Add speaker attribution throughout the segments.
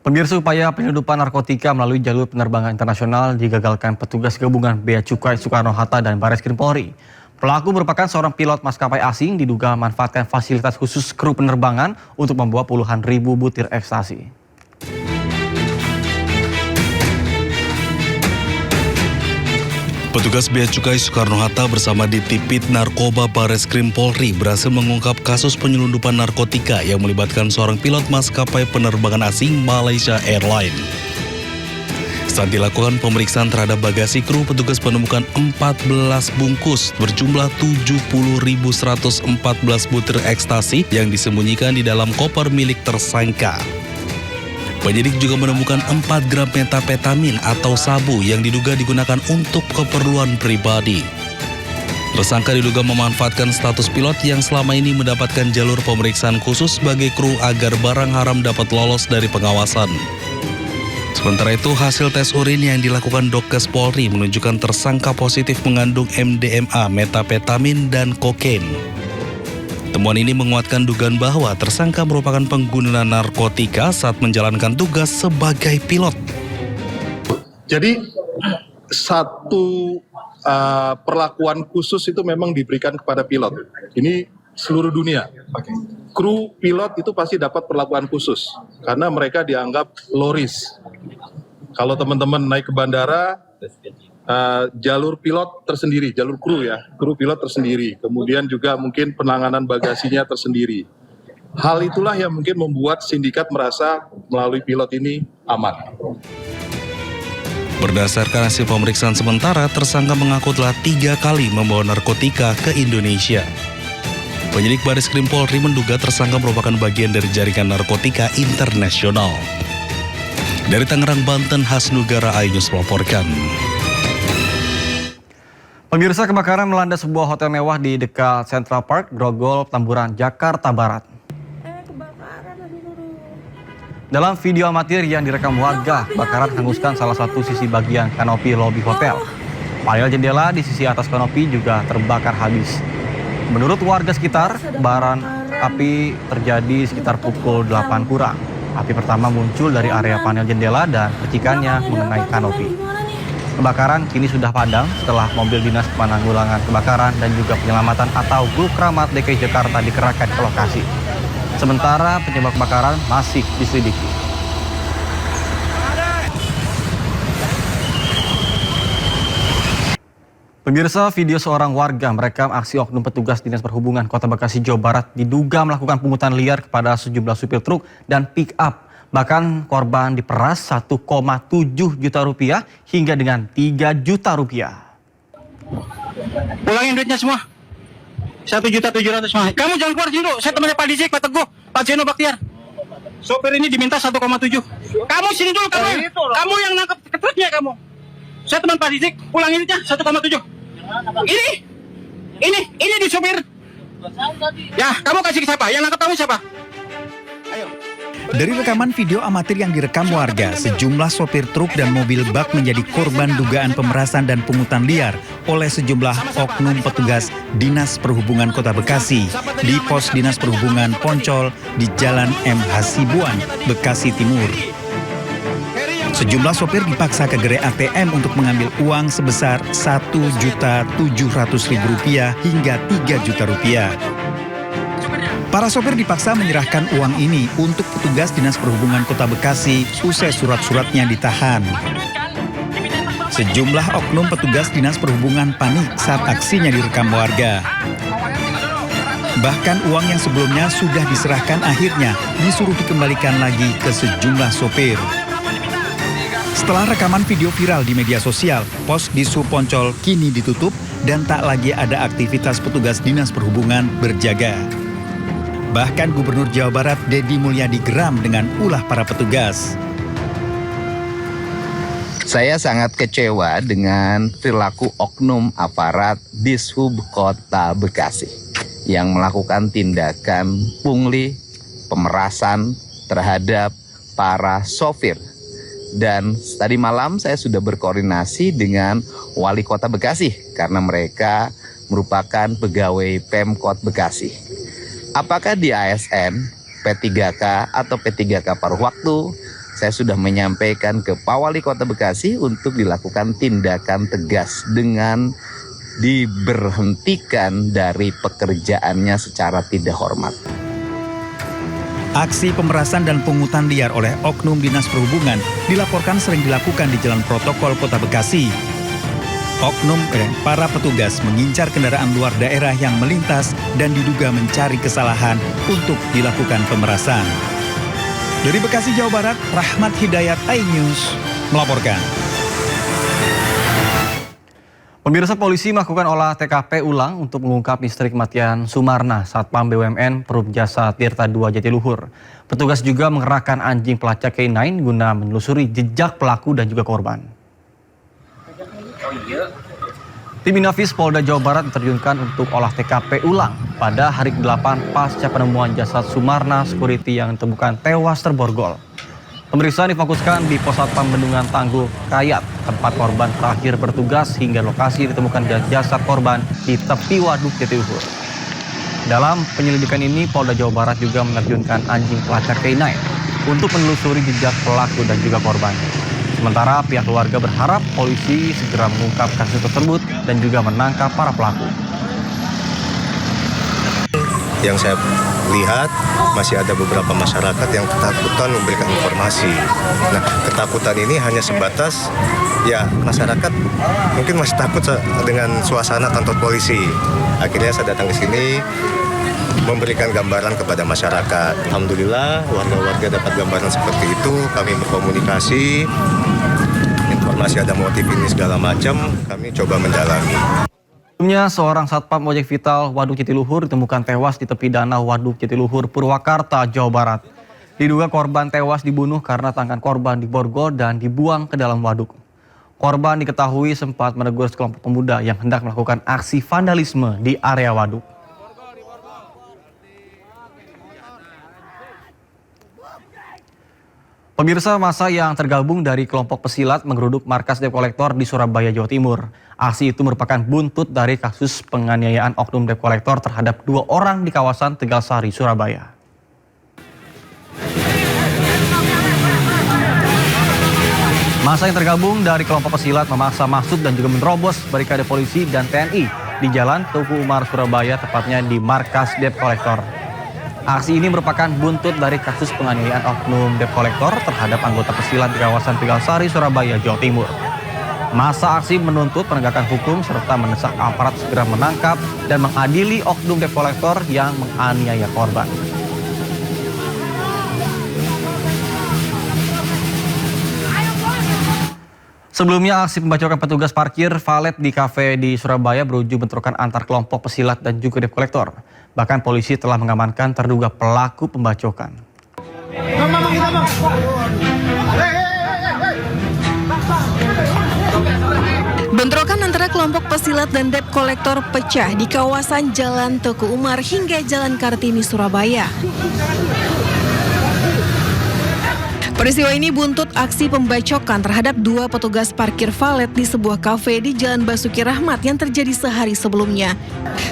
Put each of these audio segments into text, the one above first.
Speaker 1: Pemirsa, upaya penyelundupan narkotika melalui jalur penerbangan internasional digagalkan petugas gabungan Bea Cukai Soekarno-Hatta dan Barreskrim Polri. Pelaku merupakan seorang pilot maskapai asing diduga memanfaatkan fasilitas khusus kru penerbangan untuk membawa puluhan ribu butir ekstasi.
Speaker 2: Petugas Bea Cukai Soekarno-Hatta bersama Ditipid Narkoba Barreskrim Polri berhasil mengungkap kasus penyelundupan narkotika yang melibatkan seorang pilot maskapai penerbangan asing Malaysia Airlines. Saat dilakukan pemeriksaan terhadap bagasi kru, petugas menemukan 14 bungkus berjumlah 70.114 butir ekstasi yang disembunyikan di dalam koper milik tersangka. Penyidik juga menemukan 4 gram metapetamin atau sabu yang diduga digunakan untuk keperluan pribadi. Tersangka diduga memanfaatkan status pilot yang selama ini mendapatkan jalur pemeriksaan khusus sebagai kru agar barang haram dapat lolos dari pengawasan. Sementara itu, hasil tes urin yang dilakukan Dokes Polri menunjukkan tersangka positif mengandung MDMA, metapetamin, dan kokain. Temuan ini menguatkan dugaan bahwa tersangka merupakan pengguna narkotika saat menjalankan tugas sebagai pilot.
Speaker 3: Jadi satu perlakuan khusus itu memang diberikan kepada pilot. Ini seluruh dunia. Kru pilot itu pasti dapat perlakuan khusus karena mereka dianggap low risk. Kalau teman-teman naik ke bandara, jalur pilot tersendiri, jalur kru pilot tersendiri. Kemudian juga mungkin penanganan bagasinya tersendiri. Hal itulah yang mungkin membuat sindikat merasa melalui pilot ini aman.
Speaker 2: Berdasarkan hasil pemeriksaan sementara, tersangka mengaku telah 3 kali membawa narkotika ke Indonesia. Penyidik Barreskrim Polri menduga tersangka merupakan bagian dari jaringan narkotika internasional. Dari Tangerang, Banten, Hasnugara Ainus melaporkan.
Speaker 1: Pemirsa, kebakaran melanda sebuah hotel mewah di dekat Central Park, Grogol, Tamburan, Jakarta Barat. Dalam video amatir yang direkam warga, kebakaran menghanguskan salah satu sisi bagian kanopi lobi hotel. Panel jendela di sisi atas kanopi juga terbakar habis. Menurut warga sekitar, kobaran api terjadi sekitar pukul 8 kurang. Api pertama muncul dari area panel jendela dan percikannya mengenai kanopi. Kebakaran kini sudah padam setelah mobil dinas penanggulangan kebakaran dan juga penyelamatan atau Grup Keramat DKI Jakarta dikerahkan ke lokasi. Sementara penyebab kebakaran masih diselidiki. Pemirsa, video seorang warga merekam aksi oknum petugas Dinas Perhubungan Kota Bekasi, Jawa Barat diduga melakukan pungutan liar kepada sejumlah supir truk dan pick up. Bahkan korban diperas 1,7 juta rupiah hingga dengan 3 juta rupiah.
Speaker 4: Pulangin duitnya semua. 1.700.000 semua. Kamu jangan keluar dulu. Saya temannya Pak Dizik, Pak Teguh, Pak Zeno Baktiar. Sopir ini diminta 1,7. Kamu sini dulu kamu. Kamu yang nangkep truknya kamu. Saya teman Pak Dizik, pulangin duitnya 1,7. Ini di sopir. Ya, kamu kasih ke siapa? Yang nangkep kamu siapa? Ayo.
Speaker 5: Dari rekaman video amatir yang direkam warga, sejumlah sopir truk dan mobil bak menjadi korban dugaan pemerasan dan pungutan liar oleh sejumlah oknum petugas Dinas Perhubungan Kota Bekasi di pos Dinas Perhubungan Poncol di Jalan M. Hasibuan, Bekasi Timur. Sejumlah sopir dipaksa ke gerai ATM untuk mengambil uang sebesar Rp1.700.000 hingga Rp3 juta. Para sopir dipaksa menyerahkan uang ini untuk petugas Dinas Perhubungan Kota Bekasi usai surat-suratnya ditahan. Sejumlah oknum petugas Dinas Perhubungan panik saat aksinya direkam warga. Bahkan uang yang sebelumnya sudah diserahkan akhirnya disuruh dikembalikan lagi ke sejumlah sopir. Setelah rekaman video viral di media sosial, pos Dishub Poncol kini ditutup dan tak lagi ada aktivitas petugas Dinas Perhubungan berjaga. Bahkan Gubernur Jawa Barat Deddy Mulyadi geram dengan ulah para petugas.
Speaker 6: Saya sangat kecewa dengan perilaku oknum aparat Dishub Kota Bekasi yang melakukan tindakan pungli, pemerasan terhadap para sopir. Dan tadi malam saya sudah berkoordinasi dengan Wali Kota Bekasi karena mereka merupakan pegawai Pemkot Bekasi. Apakah di ASN, P3K atau P3K paruh waktu, saya sudah menyampaikan ke Pak Wali Kota Bekasi untuk dilakukan tindakan tegas dengan diberhentikan dari pekerjaannya secara tidak hormat.
Speaker 5: Aksi pemerasan dan pungutan liar oleh oknum Dinas Perhubungan dilaporkan sering dilakukan di Jalan Protokol Kota Bekasi. Oknum dan para petugas mengincar kendaraan luar daerah yang melintas dan diduga mencari kesalahan untuk dilakukan pemerasan. Dari Bekasi, Jawa Barat, Rahmat Hidayat, iNews melaporkan.
Speaker 1: Pemirsa, polisi melakukan olah TKP ulang untuk mengungkap misteri kematian Sumarna, Satpam BUMN Perum Jasa Tirta II Jatiluhur. Petugas juga mengerahkan anjing pelacak K9 guna menelusuri jejak pelaku dan juga korban. Tim Inafis Polda Jawa Barat diterjunkan untuk olah TKP ulang pada hari ke-8 pasca penemuan jasad Sumarna Security yang ditemukan tewas terborgol. Pemeriksaan difokuskan di Pos Satpam Bendungan Tangguh Kayat, tempat korban terakhir bertugas hingga lokasi ditemukan jasad korban di tepi waduk Jatiluhur. Dalam penyelidikan ini, Polda Jawa Barat juga menerjunkan anjing pelacak K9 untuk menelusuri jejak pelaku dan juga korban. Sementara pihak keluarga berharap polisi segera mengungkap kasus tersebut dan juga menangkap para pelaku.
Speaker 7: Yang saya lihat masih ada beberapa masyarakat yang ketakutan memberikan informasi. Nah, ketakutan ini hanya sebatas ya masyarakat mungkin masih takut dengan suasana kantor polisi. Akhirnya saya datang ke sini memberikan gambaran kepada masyarakat. Alhamdulillah warga-warga dapat gambaran seperti itu. Kami berkomunikasi, informasi ada motif ini segala macam, kami coba mendalami.
Speaker 1: Sebelumnya, seorang satpam ojek vital Waduk Jatiluhur ditemukan tewas di tepi danau Waduk Jatiluhur, Purwakarta, Jawa Barat. Diduga korban tewas dibunuh karena tangan korban diborgol dan dibuang ke dalam waduk. Korban diketahui sempat menegur sekelompok pemuda yang hendak melakukan aksi vandalisme di area waduk. Pemirsa, massa yang tergabung dari kelompok pesilat menggeruduk markas debt collector di Surabaya, Jawa Timur. Aksi itu merupakan buntut dari kasus penganiayaan oknum debt collector terhadap 2 orang di kawasan Tegalsari, Surabaya. Massa yang tergabung dari kelompok pesilat memaksa masuk dan juga menerobos barikade polisi dan TNI di Jalan Tuku Umar, Surabaya, tepatnya di markas debt collector. Aksi ini merupakan buntut dari kasus penganiayaan oknum debt collector terhadap anggota pesilat di kawasan Tegalsari, Surabaya, Jawa Timur. Massa aksi menuntut penegakan hukum serta mendesak aparat segera menangkap dan mengadili oknum debt collector yang menganiaya korban. Sebelumnya, aksi pembacokan petugas parkir valet di kafe di Surabaya berujung bentrokan antar kelompok pesilat dan juga debt collector. Bahkan polisi telah mengamankan terduga pelaku pembacokan.
Speaker 8: Bentrokan antara kelompok pesilat dan debt collector pecah di kawasan Jalan Tuku Umar hingga Jalan Kartini, Surabaya. Peristiwa ini buntut aksi pembacokan terhadap 2 petugas parkir valet di sebuah kafe di Jalan Basuki Rahmat yang terjadi sehari sebelumnya.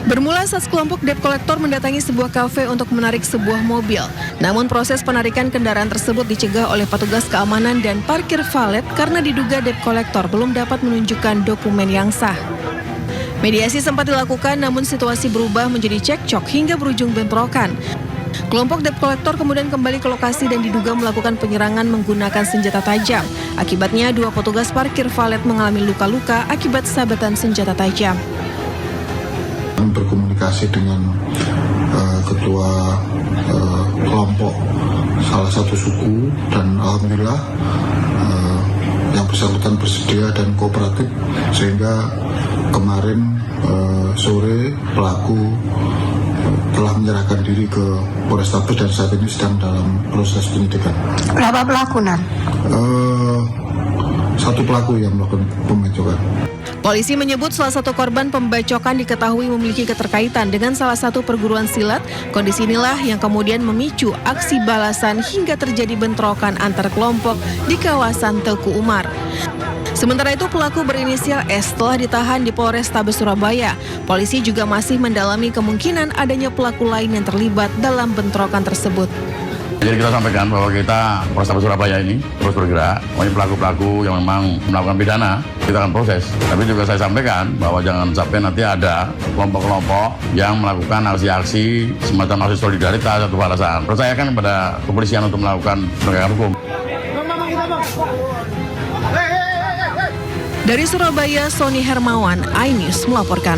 Speaker 8: Bermula saat kelompok debt collector mendatangi sebuah kafe untuk menarik sebuah mobil. Namun proses penarikan kendaraan tersebut dicegah oleh petugas keamanan dan parkir valet karena diduga debt collector belum dapat menunjukkan dokumen yang sah. Mediasi sempat dilakukan namun situasi berubah menjadi cekcok hingga berujung bentrokan. Kelompok debt collector kemudian kembali ke lokasi dan diduga melakukan penyerangan menggunakan senjata tajam. Akibatnya 2 petugas parkir valet mengalami luka-luka akibat sabetan senjata tajam.
Speaker 9: Berkomunikasi dengan ketua kelompok salah satu suku dan alhamdulillah yang bersangkutan bersedia dan kooperatif sehingga kemarin sore pelaku telah menyerahkan diri ke Polrestabes dan saat ini sedang dalam proses penyidikan.
Speaker 8: Berapa pelaku, Nan?
Speaker 9: 1 pelaku yang melakukan pembacokan.
Speaker 8: Polisi menyebut salah satu korban pembacokan diketahui memiliki keterkaitan dengan salah satu perguruan silat. Kondisi inilah yang kemudian memicu aksi balasan hingga terjadi bentrokan antar kelompok di kawasan Tuku Umar. Sementara itu pelaku berinisial S telah ditahan di Polrestabes Surabaya. Polisi juga masih mendalami kemungkinan adanya pelaku lain yang terlibat dalam bentrokan tersebut.
Speaker 10: Jadi kita sampaikan bahwa kita Polrestabes Surabaya ini terus bergerak, pokoknya pelaku-pelaku yang memang melakukan pidana kita akan proses. Tapi juga saya sampaikan bahwa jangan sampai nanti ada kelompok-kelompok yang melakukan aksi-aksi semacam aksi solidaritas atau balasan. Percayakan kepada kepolisian untuk melakukan penegakan hukum.
Speaker 8: Dari Surabaya, Sony Hermawan, iNews melaporkan.